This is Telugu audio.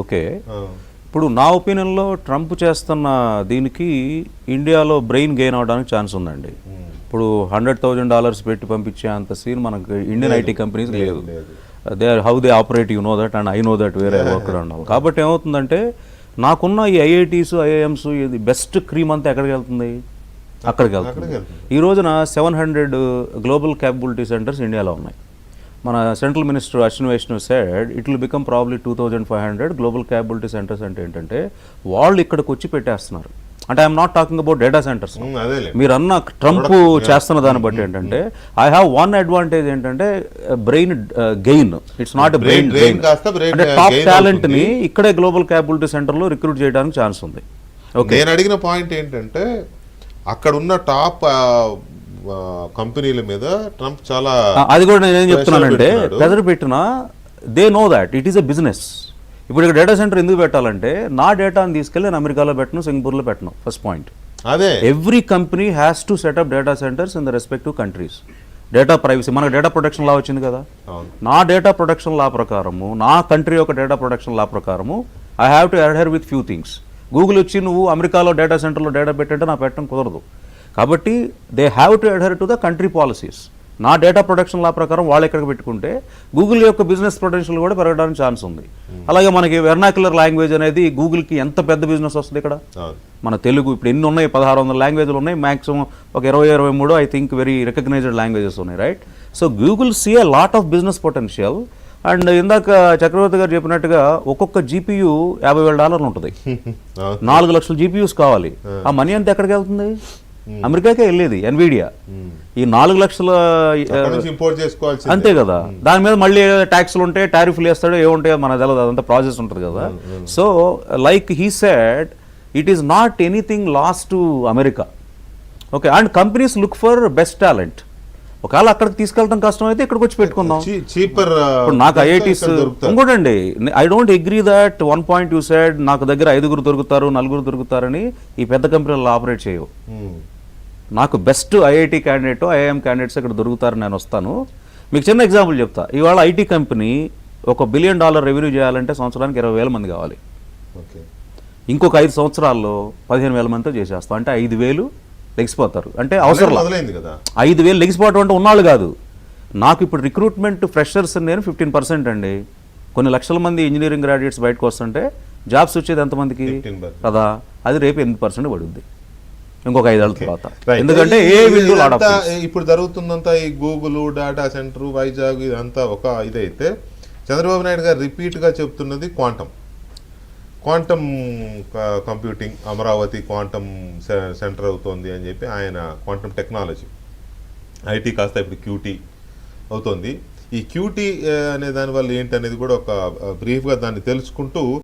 ఓకే. ఇప్పుడు నా ఒపీనియన్లో ట్రంప్ చేస్తున్న దీనికి ఇండియాలో బ్రెయిన్ గెయిన్ అవడానికి ఛాన్స్ ఉందండి. ఇప్పుడు $100,000 పెట్టి పంపించే అంత సీన్ మనకు ఇండియన్ ఐటీ కంపెనీస్ లేదు. They are how they operate, you know that and I know that వేరే వర్క్ ఉండాలి. కాబట్టి ఏమవుతుందంటే నాకున్న ఈ ఐఐటీస్ ఐఐఎమ్స్ ఇది బెస్ట్ క్రీమ్ అంతా ఎక్కడికి వెళ్తుంది, అక్కడికి వెళ్తుంది. ఈ రోజున 700 గ్లోబల్ క్యాపబిలిటీ సెంటర్స్ ఇండియాలో ఉన్నాయి. మన central minister Ashwini Vaishnaw said it will become probably 2500 global capability centres. అంటే ఏంటంటే వాళ్ళు ఇక్కడికి వచ్చి పెట్టేస్తున్నారు. అంటే I'm not talking about data centres. మీరు అన్న ట్రంప్ చేస్తున్న దాన్ని బట్టి ఏంటంటే ఐ హ్యావ్ వన్ అడ్వాంటేజ్ ఏంటంటే brain gain. It's not brain gain. అంటే టాప్ టాలెంట్ ని ఇక్కడే గ్లోబల్ క్యాపబిలిటీ సెంటర్ లో రిక్రూట్ చేయడానికి ఛాన్స్ ఉంది. నేను అడిగిన పాయింట్ ఏంటంటే అక్కడ ఉన్న టాప్ కంపెనీల మీద ట్రంప్ చాలా, అది కూడా నేను ఏం చెప్తున్నానంటే ప్రెజర్ పెట్టినా they know that it is a business. ఇప్పుడు ఇక్కడ డేటా సెంటర్ ఎందుకు పెట్టాలంటే నా డేటాని తీసుకెళ్ళి నేను అమెరికాలో పెట్టను, సింగపూర్లో పెట్టను. ఫస్ట్ పాయింట్ అదే. Every company has to set up data centres in the respective countries. Data privacy, మనకు డేటా ప్రొటెక్షన్ లా వచ్చింది కదా. నా డేటా ప్రొటెక్షన్ లా ప్రకారము, నా కంట్రీ యొక్క డేటా ప్రొటెక్షన్ లా ప్రకారము I have to adhere with few things. Google వచ్చి నువ్వు అమెరికాలో డేటా సెంటర్లో డేటా పెట్టంటే నా పెట్టడం కుదరదు. కాబట్టి they have to adhere to the country policies. నా డేటా ప్రొటెక్షన్ లా ప్రకారం వాళ్ళు ఎక్కడికి పెట్టుకుంటే గూగుల్ యొక్క బిజినెస్ పొటెన్షియల్ కూడా పెరగడానికి ఛాన్స్ ఉంది. అలాగే మనకి వెర్నాక్యులర్ లాంగ్వేజ్ అనేది గూగుల్కి ఎంత పెద్ద బిజినెస్ వస్తుంది ఇక్కడ. మన తెలుగు ఇప్పుడు ఎన్ని ఉన్నాయి, 1600 లాంగ్వేజ్లు ఉన్నాయి. మ్యాక్సిమం ఒక 20-23 I think very recognized languages ఉన్నాయి, right? So Google see a lot of business potential. And ఇందాక చక్రవర్తి గారు చెప్పినట్టుగా ఒక్కొక్క జీపీయూ $50,000 ఉంటుంది. 4 లక్షల జీపీయూస్ కావాలి. ఆ మనీ అంతా ఎక్కడికి వెళ్తుంది? అమెరికాకే వెళ్ళేది ఎన్విడియా. ఈ 4 లక్షల అంతే కదా. దాని మీద మళ్ళీ ట్యాక్స్లు ఉంటాయి, టారిఫ్లు వేస్తాడు, ఏముంటాయో మనకు తెలియదు, అదంతా ప్రాసెస్ ఉంటుంది కదా. So like he said it is not anything loss to America. Okay. And companies look for best talent. ఒకవేళ అక్కడికి తీసుకెళ్ళడం కష్టం అయితే ఇక్కడికి వచ్చి పెట్టుకుందాం. ఇప్పుడు నాకు ఐఐటీస్ ఇంకోటండి, I don't agree that one point you said నాకు దగ్గర 5 దొరుకుతారు 4 దొరుకుతారని ఈ పెద్ద కంపెనీలు ఆపరేట్ చేయవు. నాకు best IIT candidate IIM candidates ఇక్కడ దొరుకుతారని నేను వస్తాను. మీకు చిన్న ఎగ్జాంపుల్ చెప్తా. ఇవాళ ఐటీ కంపెనీ $1 బిలియన్ రెవెన్యూ చేయాలంటే సంవత్సరానికి 20,000 మంది కావాలి. ఇంకొక 5 సంవత్సరాల్లో 15,000 మందితో చేసేస్తాం. అంటే 5,000 లెగిసిపోతారు. అంటే అవసరం 5,000 లెగిసిపోవటం అంటే ఉన్నాళ్ళు కాదు. నాకు ఇప్పుడు రిక్రూట్మెంట్ ఫ్రెషర్స్ నేను 15% అండి. కొన్ని లక్షల మంది ఇంజనీరింగ్ గ్రాడ్యుయేట్స్ బయటకు వస్తుంటే జాబ్స్ వచ్చేది ఎంతమందికి కదా. అది రేపు 8% పడుద్ది ఇంకొక 5 ఏళ్ళ తర్వాత. ఎందుకంటే ఇప్పుడు జరుగుతుందంతా ఈ గూగుల్ డేటా సెంటర్ వైజాగ్ ఇదంతా ఒక ఇదైతే చంద్రబాబు నాయుడు గారు రిపీట్గా చెప్తున్నది quantum computing, Amaravati quantum centre అవుతుంది అని చెప్పి ఆయన క్వాంటమ్ టెక్నాలజీ ఐటీ కాస్త ఇప్పుడు క్యూటీ అవుతుంది. ఈ క్యూటీ అనే దానివల్ల ఏంటి అనేది కూడా ఒక బ్రీఫ్గా దాన్ని తెలుసుకుంటూ